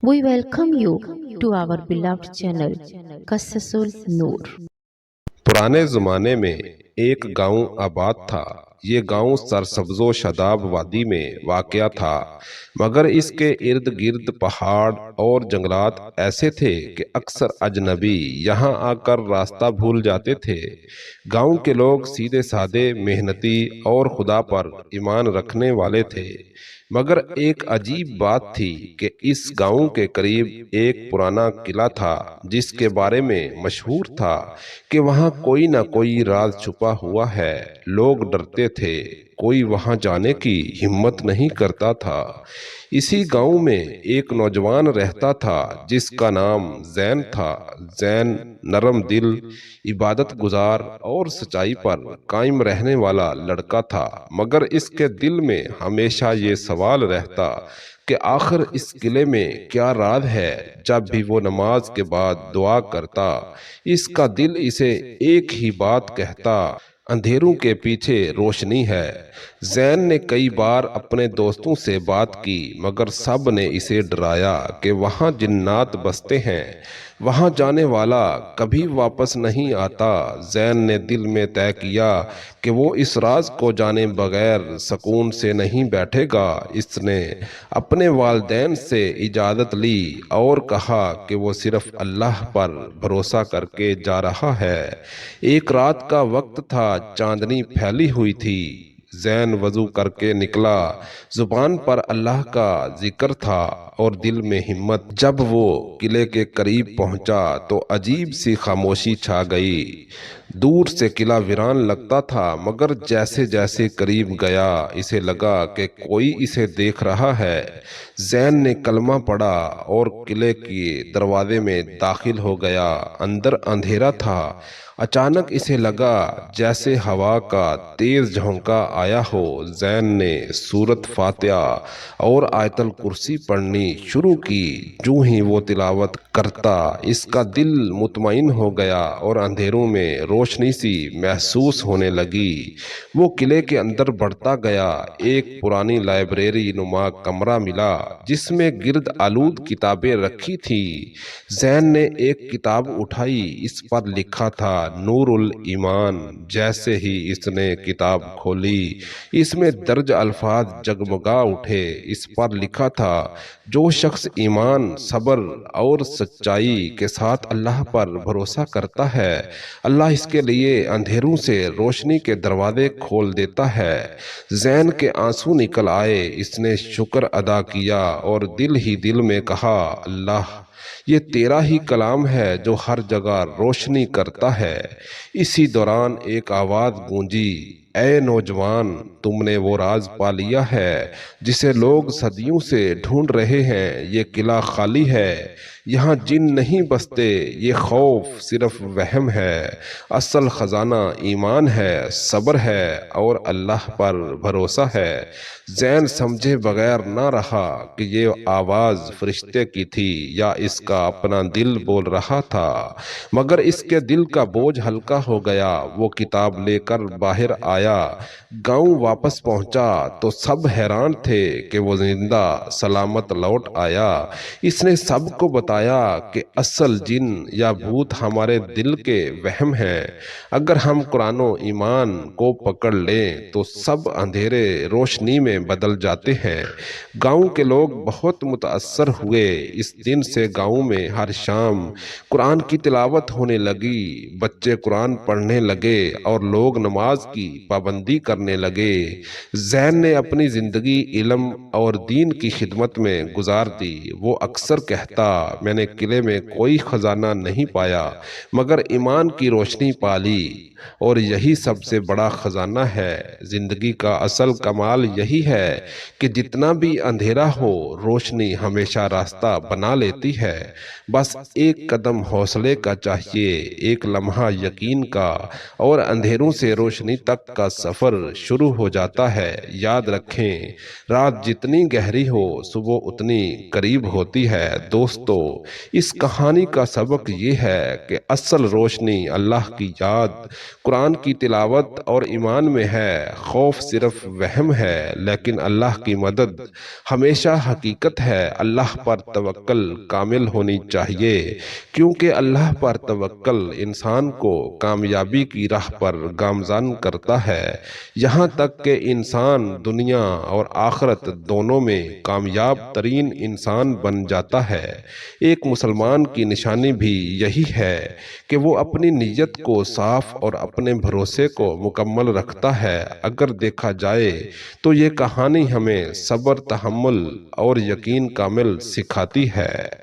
We welcome you to our beloved channel, Qassasul Noor. पुराने ज़माने में एक गांव आबाद था। ये गांव सरसब्ज़ो शादाब वादी में वाक़या था, मगर इसके इर्द गिर्द पहाड़ और जंगलात ऐसे थे कि अक्सर अजनबी यहाँ आकर रास्ता भूल जाते थे। गांव के लोग सीधे साधे, मेहनती और खुदा पर ईमान रखने वाले थे। मगर एक अजीब बात थी कि इस गांव के करीब एक पुराना किला था, जिसके बारे में मशहूर था कि वहाँ कोई ना कोई राज छुपा हुआ है। लोग डरते थे, कोई वहाँ जाने की हिम्मत नहीं करता था। इसी गांव में एक नौजवान रहता था जिसका नाम जैन था। जैन नरम दिल, इबादत गुजार और सच्चाई पर कायम रहने वाला लड़का था, मगर इसके दिल में हमेशा ये सवाल रहता कि आखिर इस किले में क्या राज है। जब भी वो नमाज के बाद दुआ करता, इसका दिल इसे एक ही बात कहता, अंधेरों के पीछे रोशनी है। जैन ने कई बार अपने दोस्तों से बात की, मगर सब ने इसे डराया कि वहाँ जिन्नात बसते हैं, वहाँ जाने वाला कभी वापस नहीं आता। जैन ने दिल में तय किया कि वो इस राज को जाने बगैर सुकून से नहीं बैठेगा। इसने अपने वालिदैन से इजाज़त ली और कहा कि वो सिर्फ अल्लाह पर भरोसा करके जा रहा है। एक रात का वक्त था, चांदनी फैली हुई थी। जैन वजू करके निकला। जुबान पर अल्लाह का जिक्र था और दिल में हिम्मत। जब वो किले के करीब पहुंचा तो अजीब सी खामोशी छा गई। दूर से किला वीरान लगता था, मगर जैसे जैसे करीब गया इसे लगा कि कोई इसे देख रहा है। जैन ने कलमा पढ़ा और किले के दरवाजे में दाखिल हो गया। अंदर अंधेरा था। अचानक इसे लगा जैसे हवा का तेज झोंका आया हो। जैन ने सूरत फातिहा और आयतल कुर्सी पढ़नी शुरू की। जो ही वो तिलावत करता, इसका दिल मुतमईन हो गया और अंधेरों में रोशनी सी महसूस होने लगी। वो किले के अंदर बढ़ता गया। एक पुरानी लाइब्रेरी नुमा कमरा मिला, जिसमें गिर्द आलूद किताबें रखी थी। जैन ने एक किताब उठाई। इस पर लिखा था नूरुल ईमान। जैसे ही इसने किताब खोली, इसमें दर्ज अल्फाज जगमगा उठे। इस पर लिखा था, जो शख्स ईमान, सब्र और सच्चाई के साथ अल्लाह पर भरोसा करता है, अल्लाह इसके लिए अंधेरों से रोशनी के दरवाजे खोल देता है। जैन के आंसू निकल आए। इसने शुक्र अदा किया और दिल ही दिल में कहा, अल्लाह, ये तेरा ही कलाम है जो हर जगह रोशनी करता है। इसी दौरान एक आवाज गूंजी, ऐ नौजवान, तुमने वो राज पा लिया है जिसे लोग सदियों से ढूंढ रहे हैं। ये किला खाली है, यहाँ जिन नहीं बसते, ये खौफ सिर्फ वहम है। असल खजाना ईमान है, सब्र है और अल्लाह पर भरोसा है। जैन समझे बगैर ना रहा कि ये आवाज़ फरिश्ते की थी या इसका अपना दिल बोल रहा था, मगर इसके दिल का बोझ हल्का हो गया। वो किताब लेकर बाहर आया। गांव वापस पहुंचा तो सब हैरान थे कि वो जिंदा सलामत लौट आया। इसने सबको बताया कि असल जिन या भूत हमारे दिल के वहम हैं। अगर हम कुरान और ईमान को पकड़ लें तो सब अंधेरे रोशनी में बदल जाते हैं। गांव के लोग बहुत मुतासर हुए। इस दिन से गांव में हर शाम कुरान की तिलावत होने लगी। बच्चे कुरान पढ़ने लगे और लोग नमाज की पाबंदी करने लगे। जैन ने अपनी जिंदगी इल्म और दीन की खिदमत में गुजार दी। वो अक्सर कहता, मैंने किले में कोई खजाना नहीं पाया, मगर ईमान की रोशनी पाली, और यही सबसे बड़ा खजाना है। जिंदगी का असल कमाल यही है कि जितना भी अंधेरा हो, रोशनी हमेशा रास्ता बना लेती है। बस एक कदम हौसले का चाहिए, एक लम्हा यकीन का, और अंधेरों से रोशनी तक کا سفر شروع ہو جاتا ہے۔ یاد رکھیں، رات جتنی گہری ہو صبح اتنی قریب ہوتی ہے۔ دوستو، اس کہانی کا سبق یہ ہے کہ اصل روشنی اللہ کی یاد، قرآن کی تلاوت اور ایمان میں ہے۔ خوف صرف وہم ہے، لیکن اللہ کی مدد ہمیشہ حقیقت ہے۔ اللہ پر توکل کامل ہونی چاہیے، کیونکہ اللہ پر توکل انسان کو کامیابی کی راہ پر گامزن کرتا ہے، یہاں تک کہ انسان دنیا اور آخرت دونوں میں کامیاب ترین انسان بن جاتا ہے۔ ایک مسلمان کی نشانی بھی یہی ہے کہ وہ اپنی نیت کو صاف اور اپنے بھروسے کو مکمل رکھتا ہے۔ اگر دیکھا جائے تو یہ کہانی ہمیں صبر، تحمل اور یقین کامل سکھاتی ہے۔